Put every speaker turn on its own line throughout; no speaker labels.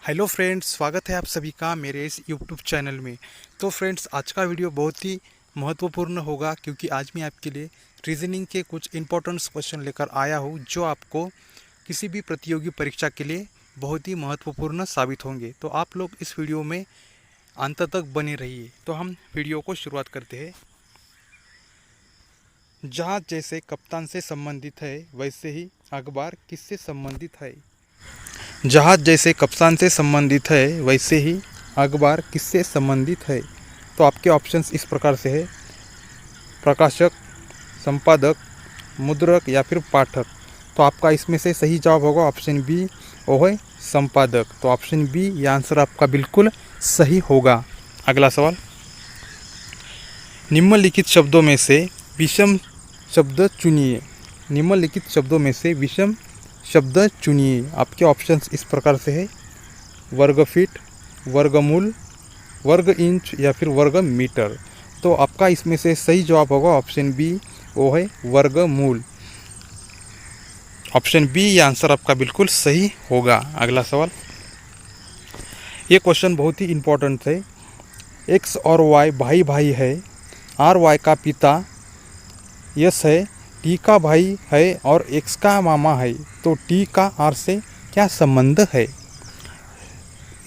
Hello friends, स्वागत है आप सभी का मेरे इस यूट्यूब चैनल में। तो फ्रेंड्स, आज का वीडियो बहुत ही महत्वपूर्ण होगा क्योंकि आज मैं आपके लिए रीजनिंग के कुछ इंपॉर्टेंट क्वेश्चन लेकर आया हूँ जो आपको किसी भी प्रतियोगी परीक्षा के लिए बहुत ही महत्वपूर्ण साबित होंगे। तो आप लोग इस वीडियो में अंत तक बने रहिए। तो हम वीडियो को शुरुआत करते हैं। जहाज जैसे कप्तान से संबंधित है वैसे ही अखबार किससे संबंधित है? जहाज जैसे कप्तान से संबंधित है वैसे ही अखबार किससे संबंधित है? तो आपके ऑप्शंस इस प्रकार से है: प्रकाशक, संपादक, मुद्रक या फिर पाठक। तो आपका इसमें से सही जवाब होगा ऑप्शन बी, वो है संपादक। तो ऑप्शन बी ये आंसर आपका बिल्कुल सही होगा। अगला सवाल, निम्नलिखित शब्दों में से विषम शब्द चुनिए। निम्नलिखित शब्दों में से विषम शब्द चुनिए। आपके ऑप्शंस इस प्रकार से है: वर्ग फीट, वर्गमूल, वर्ग इंच या फिर वर्ग मीटर। तो आपका इसमें से सही जवाब होगा ऑप्शन बी, वो है वर्गमूल। ऑप्शन बी ये आंसर आपका बिल्कुल सही होगा। अगला सवाल, ये क्वेश्चन बहुत ही इम्पोर्टेंट है। एक्स और वाई भाई भाई है। आर वाई का पिता यस है, टी का भाई है और एक्स का मामा है। तो टी का आर से क्या संबंध है?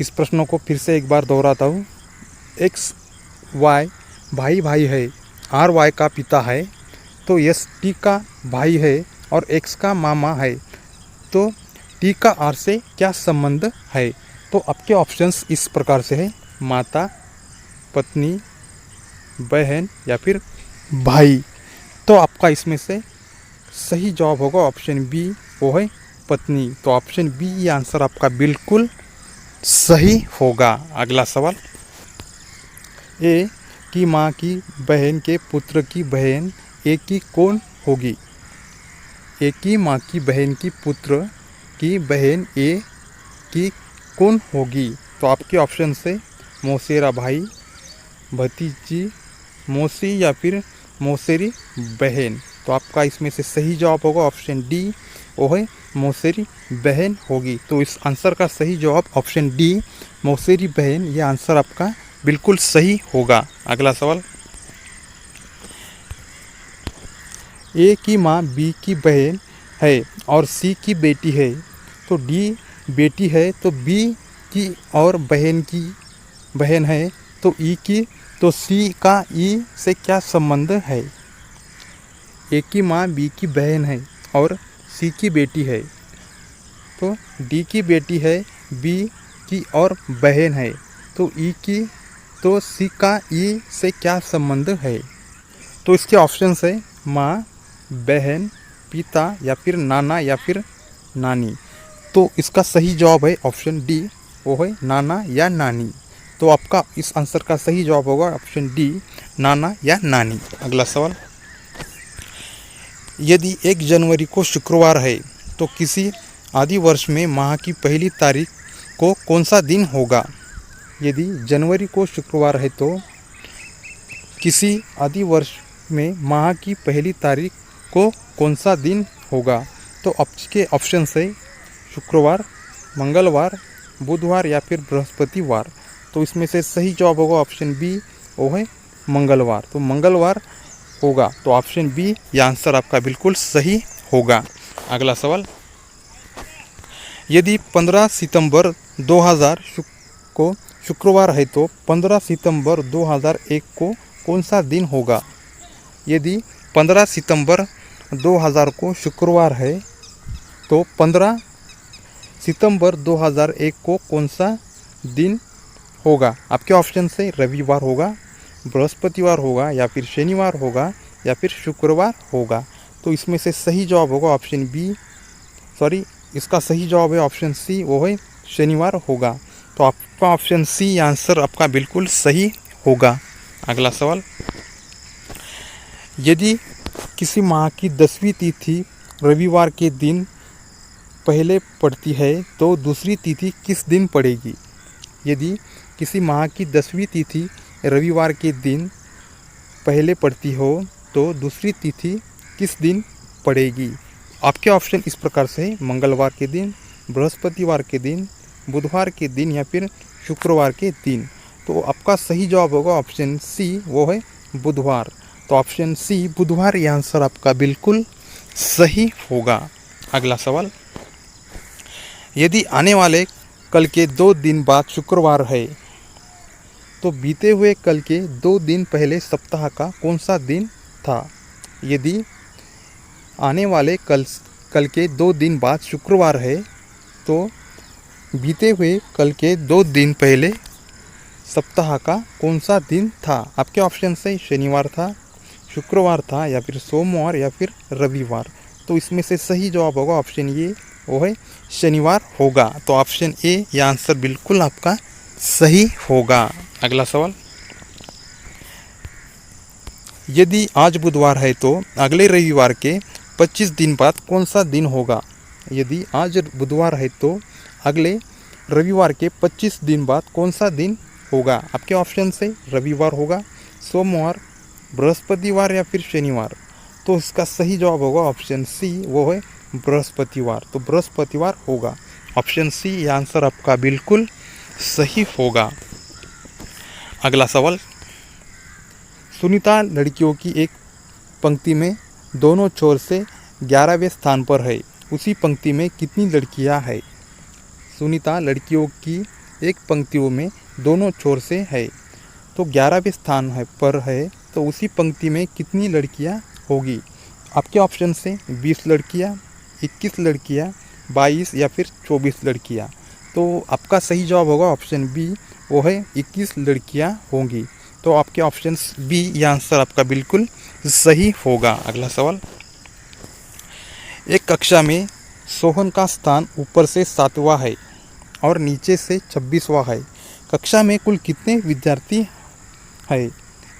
इस प्रश्नों को फिर से एक बार दोहराता हूँ। एक्स वाई भाई भाई है, आर वाई का पिता है, तो यस टी का भाई है और एक्स का मामा है। तो टी का आर से क्या संबंध है? तो आपके ऑप्शंस इस प्रकार से है: माता, पत्नी, बहन या फिर भाई। तो आपका इसमें से सही जवाब होगा ऑप्शन बी, वो है पत्नी। तो ऑप्शन बी ये आंसर आपका बिल्कुल सही होगा। अगला सवाल, ए की माँ की बहन के पुत्र की बहन ए की कौन होगी? ए की माँ की बहन की पुत्र की बहन ए की कौन होगी? तो आपके ऑप्शन से मौसेरा भाई, भतीजी, मौसी या फिर मौसेरी बहन। तो आपका इसमें से सही जवाब होगा ऑप्शन डी, वो है मौसेरी बहन होगी। तो इस आंसर का सही जवाब ऑप्शन डी, मौसेरी बहन, ये आंसर आपका बिल्कुल सही होगा। अगला सवाल, ए की माँ बी की बहन है और सी की बेटी है। तो डी बेटी है, तो बी की और बहन की बहन है, तो ई की, तो सी का ई से क्या संबंध है? ए की माँ बी की बहन है और सी की बेटी है, तो डी की बेटी है, बी की और बहन है, तो ई की, तो सी का ई से क्या संबंध है? तो इसके ऑप्शन है माँ, बहन, पिता या फिर नाना या फिर नानी। तो इसका सही जवाब है ऑप्शन डी, वो है नाना या नानी। तो आपका इस आंसर का सही जवाब होगा ऑप्शन डी, नाना या नानी। अगला सवाल, यदि 1 जनवरी को शुक्रवार है तो किसी आदि वर्ष में माह की पहली तारीख को कौन सा दिन होगा? यदि जनवरी को शुक्रवार है तो किसी आदि वर्ष में माह की पहली तारीख को कौन सा दिन होगा? तो आपके ऑप्शन है शुक्रवार, मंगलवार, बुधवार या फिर बृहस्पतिवार। तो इसमें से सही जवाब होगा ऑप्शन बी, वो है मंगलवार। तो मंगलवार होगा। तो ऑप्शन बी ये आंसर आपका बिल्कुल सही होगा। अगला सवाल, यदि 15 सितंबर 2000 को शुक्रवार है तो 15 सितंबर 2001 को कौन सा दिन होगा? यदि 15 सितंबर 2000 को शुक्रवार है तो 15 सितंबर 2001 को कौन सा दिन होगा? आपके ऑप्शन से रविवार होगा, बृहस्पतिवार होगा या फिर शनिवार होगा या फिर शुक्रवार होगा। तो इसमें से सही जवाब होगा ऑप्शन बी, इसका सही जवाब है ऑप्शन सी, वो है शनिवार होगा। तो आपका ऑप्शन सी आंसर आपका बिल्कुल सही होगा। अगला सवाल, यदि किसी माह की 10वीं तिथि रविवार के दिन पहले पड़ती है तो दूसरी तिथि किस दिन पड़ेगी? यदि किसी माह की 10वीं तिथि रविवार के दिन पहले पड़ती हो तो दूसरी तिथि किस दिन पड़ेगी? आपके ऑप्शन इस प्रकार से है: मंगलवार के दिन, बृहस्पतिवार के दिन, बुधवार के दिन या फिर शुक्रवार के दिन। तो आपका सही जवाब होगा ऑप्शन सी, वो है बुधवार। तो ऑप्शन सी बुधवार ये आंसर आपका बिल्कुल सही होगा। अगला सवाल, यदि आने वाले कल के 2 दिन बाद शुक्रवार है तो बीते हुए कल के 2 दिन पहले सप्ताह का कौन सा दिन था? यदि आने वाले कल के 2 दिन बाद शुक्रवार है तो बीते हुए कल के 2 दिन पहले सप्ताह का कौन सा दिन था? आपके ऑप्शन से शनिवार था, शुक्रवार था, या फिर सोमवार, या फिर रविवार। तो इसमें से सही जवाब होगा ऑप्शन ए, वो है शनिवार होगा। तो ऑप्शन ए यह आंसर बिल्कुल आपका सही होगा। अगला सवाल, यदि आज बुधवार है तो अगले रविवार के 25 दिन बाद कौन सा दिन होगा? यदि आज बुधवार है तो अगले रविवार के 25 दिन बाद कौन सा दिन होगा? आपके ऑप्शन से रविवार होगा, सोमवार, बृहस्पतिवार, या फिर शनिवार। तो इसका सही जवाब होगा ऑप्शन सी, वो है बृहस्पतिवार। तो बृहस्पतिवार होगा। ऑप्शन सी ये आंसर आपका बिल्कुल सही होगा। अगला सवाल, सुनीता लड़कियों की एक पंक्ति में दोनों छोर से 11वें स्थान पर है, उसी पंक्ति में कितनी लड़कियां हैं? सुनीता लड़कियों की एक पंक्तियों में दोनों छोर से है तो 11वें स्थान पर है, तो उसी पंक्ति में कितनी लड़कियां होगी? आपके ऑप्शन से 20 लड़कियां, 21 लड़कियां, 22 या फिर 24 लड़कियां। तो आपका सही जवाब होगा ऑप्शन बी, वो है 21 लड़कियां होंगी। तो आपके ऑप्शन बी यह आंसर आपका बिल्कुल सही होगा। अगला सवाल, एक कक्षा में सोहन का स्थान ऊपर से 7वां है और नीचे से 26वां है। कक्षा में कुल कितने विद्यार्थी है?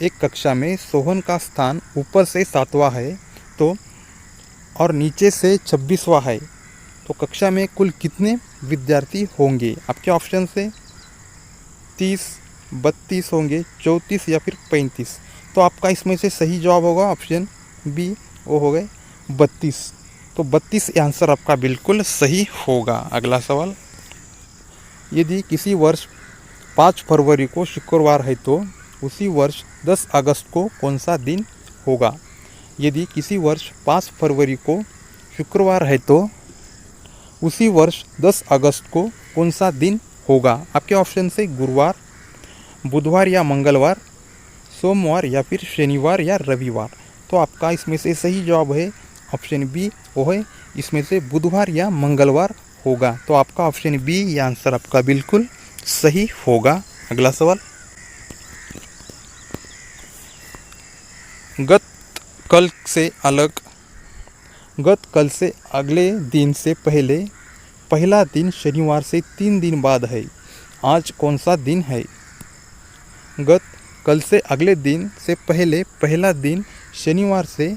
एक कक्षा में सोहन का स्थान ऊपर से 7वां है तो और नीचे से 26वां है, तो कक्षा में कुल कितने विद्यार्थी होंगे? आपके ऑप्शन से 30, 32 होंगे, 34 या फिर 35। तो आपका इसमें से सही जवाब होगा ऑप्शन बी, वो हो गए 32। तो 32 आंसर आपका बिल्कुल सही होगा। अगला सवाल, यदि किसी वर्ष 5 फरवरी को शुक्रवार है तो उसी वर्ष 10 अगस्त को कौन सा दिन होगा? यदि किसी वर्ष 5 फरवरी को शुक्रवार है तो उसी वर्ष 10 अगस्त को कौन सा दिन होगा? आपके ऑप्शन से गुरुवार, बुधवार या मंगलवार, सोमवार या फिर शनिवार या रविवार। तो आपका इसमें से सही जवाब है ऑप्शन बी, वो है इसमें से बुधवार या मंगलवार होगा। तो आपका ऑप्शन बी ये आंसर आपका बिल्कुल सही होगा। अगला सवाल, गत कल से अगले दिन से पहला दिन शनिवार से 3 दिन बाद है, आज कौन सा दिन है? गत कल से अगले दिन से पहला दिन शनिवार से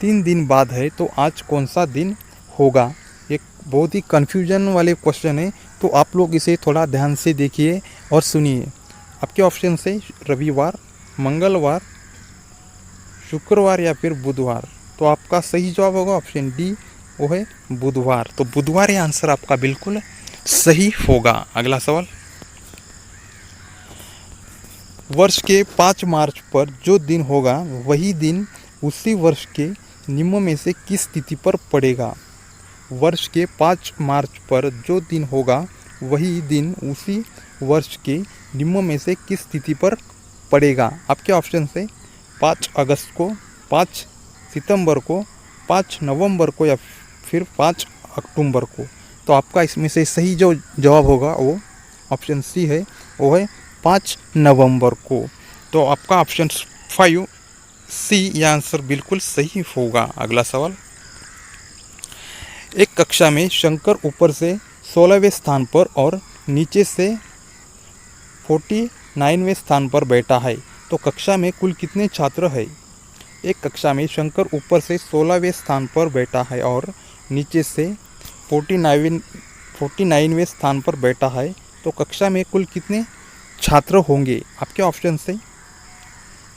3 दिन बाद है, तो आज कौन सा दिन होगा? एक बहुत ही कन्फ्यूजन वाले क्वेश्चन है, तो आप लोग इसे थोड़ा ध्यान से देखिए और सुनिए। आपके ऑप्शन से रविवार, मंगलवार, शुक्रवार या फिर बुधवार। तो आपका सही जवाब होगा ऑप्शन डी, वो है बुधवार। तो बुधवार ये आंसर आपका बिल्कुल सही होगा। अगला सवाल, वर्ष के 5 मार्च पर जो दिन होगा वही दिन उसी वर्ष के नियमों में से किस तिथि पर पड़ेगा? वर्ष के 5 मार्च पर जो दिन होगा वही दिन उसी वर्ष के नियमों में से किस तिथि पर पड़ेगा? आपके ऑप्शन से 5 अगस्त को, 5 सितंबर को, 5 नवंबर को या फिर 5 अक्टूबर को। तो आपका इसमें से सही जो जवाब होगा वो ऑप्शन सी है, वो है 5 नवंबर को। तो आपका ऑप्शन 5 सी यह आंसर बिल्कुल सही होगा। अगला सवाल, एक कक्षा में शंकर ऊपर से 16वें स्थान पर और नीचे से 49वें स्थान पर बैठा है, तो कक्षा में कुल कितने छात्र हैं? एक कक्षा में शंकर ऊपर से 16वें स्थान पर बैठा है और नीचे से 49वें स्थान पर बैठा है, तो कक्षा में कुल कितने छात्र होंगे? आपके ऑप्शन से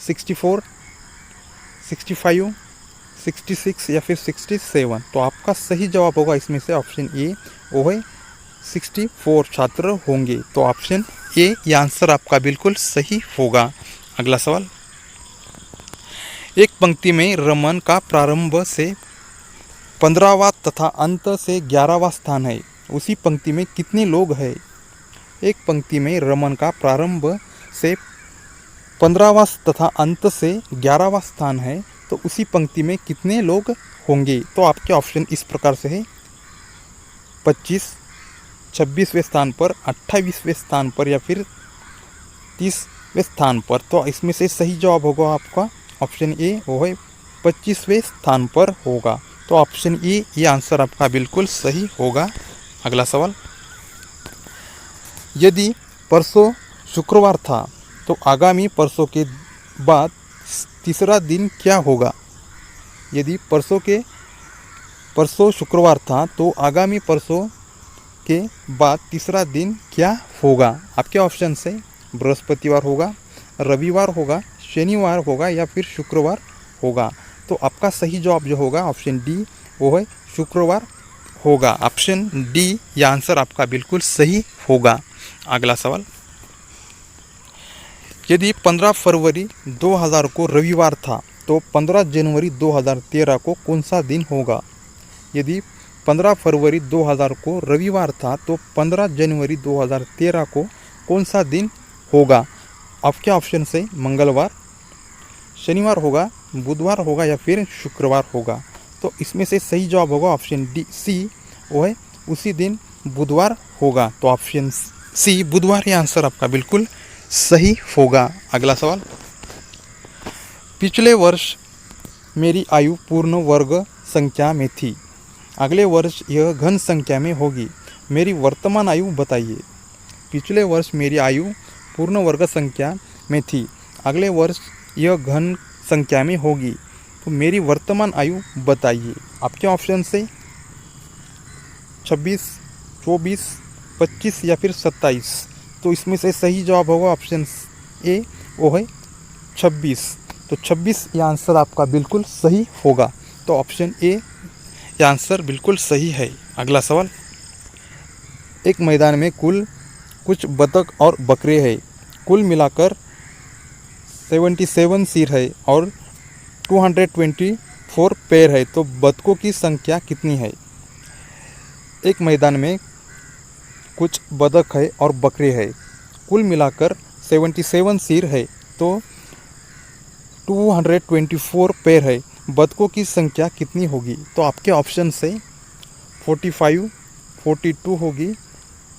64, 65, 66 या फिर 67। तो आपका सही जवाब होगा इसमें से ऑप्शन ए, वो है 64 छात्र होंगे। तो ऑप्शन ए ये आंसर आपका बिल्कुल सही होगा। अगला सवाल, एक पंक्ति में रमन का प्रारंभ से 15वां तथा अंत से 11वां स्थान है, उसी पंक्ति में कितने लोग हैं? एक पंक्ति में रमन का प्रारंभ से 15वां तथा अंत से 11वां स्थान है, तो उसी पंक्ति में कितने लोग होंगे? तो आपके ऑप्शन इस प्रकार से है, 25, 26वें स्थान पर, 28वें स्थान पर या फिर 30वें स्थान पर। तो इसमें से सही जवाब होगा आपका ऑप्शन ए, वो है 25वें स्थान पर होगा। तो ऑप्शन ए ये आंसर आपका बिल्कुल सही होगा। अगला सवाल, यदि परसों शुक्रवार था तो आगामी परसों के बाद तीसरा दिन क्या होगा? यदि परसों शुक्रवार था तो आगामी परसों के बाद तीसरा दिन क्या होगा? आपके ऑप्शन से बृहस्पतिवार होगा, रविवार होगा, शनिवार होगा या फिर शुक्रवार होगा। तो आपका सही जवाब जो होगा ऑप्शन डी, वो है शुक्रवार होगा। ऑप्शन डी यह आंसर आपका बिल्कुल सही होगा। अगला सवाल, यदि 15 फरवरी 2000 को रविवार था तो 15 जनवरी 2013 को कौन सा दिन होगा? यदि 15 फरवरी 2000 को रविवार था तो 15 जनवरी 2013 को कौन सा दिन होगा? आपके ऑप्शन से मंगलवार, शनिवार होगा, बुधवार होगा या फिर शुक्रवार होगा। तो इसमें से सही जवाब होगा ऑप्शन डी सी, वो है उसी दिन बुधवार होगा। तो ऑप्शन सी बुधवार ये आंसर आपका बिल्कुल सही होगा। अगला सवाल, पिछले वर्ष मेरी आयु पूर्ण वर्ग संख्या में थी, अगले वर्ष यह घन संख्या में होगी, मेरी वर्तमान आयु बताइए। पिछले वर्ष मेरी आयु पूर्ण वर्ग संख्या में थी, अगले वर्ष यह घन संख्या में होगी, तो मेरी वर्तमान आयु बताइए। आपके ऑप्शन से 26, 24, 25 या फिर 27। तो इसमें से सही जवाब होगा ऑप्शन ए, वो है 26। तो 26 ये आंसर आपका बिल्कुल सही होगा। तो ऑप्शन ए ये आंसर बिल्कुल सही है। अगला सवाल, एक मैदान में कुल कुछ बतख और बकरे हैं, कुल मिलाकर 77 सिर है और 224 पैर है, तो बतखों की संख्या कितनी है? एक मैदान में कुछ बतख है और बकरे हैं, कुल मिलाकर 77 सिर है तो 224 पैर है, बतखों की संख्या कितनी होगी? तो आपके ऑप्शन से 45, 42 होगी,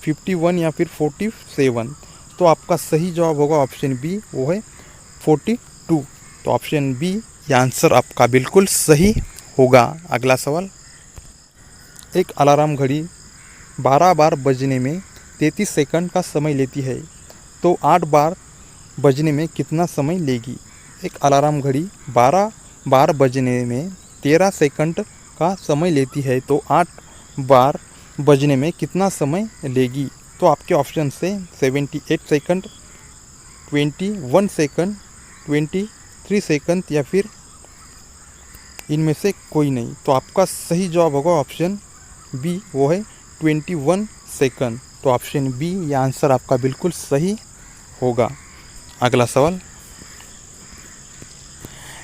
51 या फिर 47। तो आपका सही जवाब होगा ऑप्शन बी, वो है 42। तो ऑप्शन बी ये आंसर आपका बिल्कुल सही होगा। अगला सवाल, एक अलार्म घड़ी 12 बार बजने में 33 सेकंड का समय लेती है, तो 8 बार बजने में कितना समय लेगी? एक अलार्म घड़ी 12 बार बजने में 13 सेकंड का समय लेती है, तो 8 बार बजने में कितना समय लेगी? तो आपके ऑप्शन से 78 सेकंड, 21 सेकंड, 23 सेकंड या फिर इनमें से कोई नहीं। तो आपका सही जवाब होगा ऑप्शन बी, वो है 21 सेकंड। तो ऑप्शन बी ये आंसर आपका बिल्कुल सही होगा। अगला सवाल,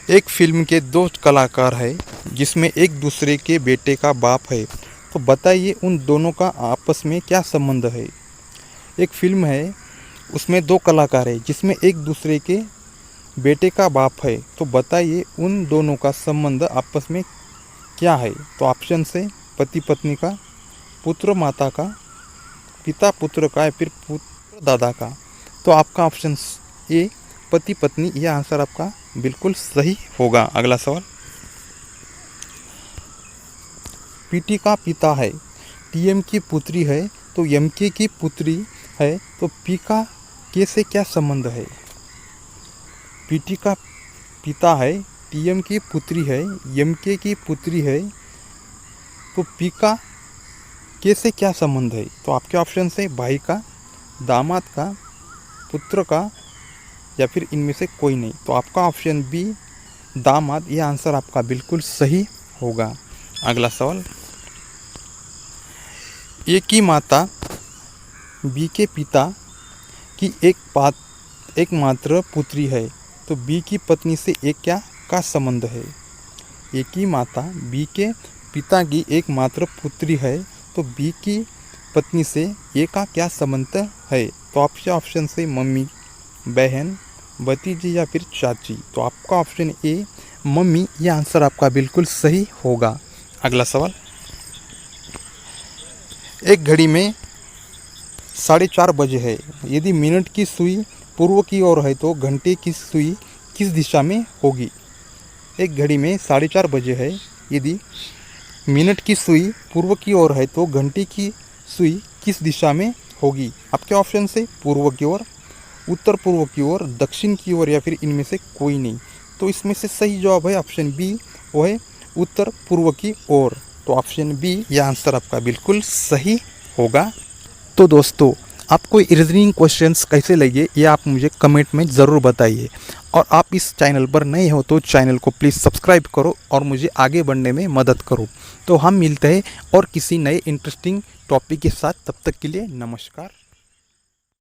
एक फिल्म के 2 कलाकार हैं जिसमें एक दूसरे के बेटे का बाप है, तो बताइए उन दोनों का आपस में क्या संबंध है? एक फिल्म है, उसमें 2 कलाकार हैं जिसमें एक दूसरे के बेटे का बाप है, तो बताइए उन दोनों का संबंध आपस में क्या है? तो ऑप्शन से पति पत्नी का, पुत्र माता का, पिता पुत्र का या फिर पुत्र दादा का। तो आपका ऑप्शन ए पति पत्नी यह आंसर आपका बिल्कुल सही होगा। अगला सवाल, पीटी का पिता है, टीएम की पुत्री है, तो एमके की पुत्री है, तो पी का के से क्या संबंध है? पीटी का पिता है, टीएम की पुत्री है, एमके की पुत्री है, तो पी का के से क्या संबंध है? तो आपके ऑप्शन से भाई का, दामाद का, पुत्र का या फिर इनमें से कोई नहीं। तो आपका ऑप्शन बी दामाद यह आंसर आपका बिल्कुल सही होगा। अगला सवाल, एक ही माता बी के पिता की एकमात्र पुत्री है, तो बी की पत्नी से ए क्या का संबंध है। ए की माता बी के पिता की एकमात्र पुत्री है, तो बी की पत्नी से ए का क्या संबंध है। तो आपके ऑप्शन से मम्मी, बहन, भतीजी या फिर चाची। तो आपका ऑप्शन ए मम्मी, यह आंसर आपका बिल्कुल सही होगा। अगला सवाल, एक घड़ी में 4:30 बजे है। यदि मिनट की सुई पूर्व की ओर है तो घंटे की सुई किस दिशा में होगी। एक घड़ी में 4:30 बजे है। यदि मिनट की सुई पूर्व की ओर है तो घंटे की सुई किस दिशा में होगी। आपके ऑप्शन से पूर्व की ओर, उत्तर पूर्व की ओर, दक्षिण की ओर या फिर इनमें से कोई नहीं। तो इसमें से सही जवाब है ऑप्शन बी, वो है उत्तर पूर्व की ओर। तो ऑप्शन बी यह आंसर आपका बिल्कुल सही होगा। तो दोस्तों, आपको रीजनिंग क्वेश्चंस कैसे लगे ये आप मुझे कमेंट में ज़रूर बताइए, और आप इस चैनल पर नए हो तो चैनल को प्लीज़ सब्सक्राइब करो और मुझे आगे बढ़ने में मदद करो। तो हम मिलते हैं और किसी नए इंटरेस्टिंग टॉपिक के साथ। तब तक के लिए नमस्कार।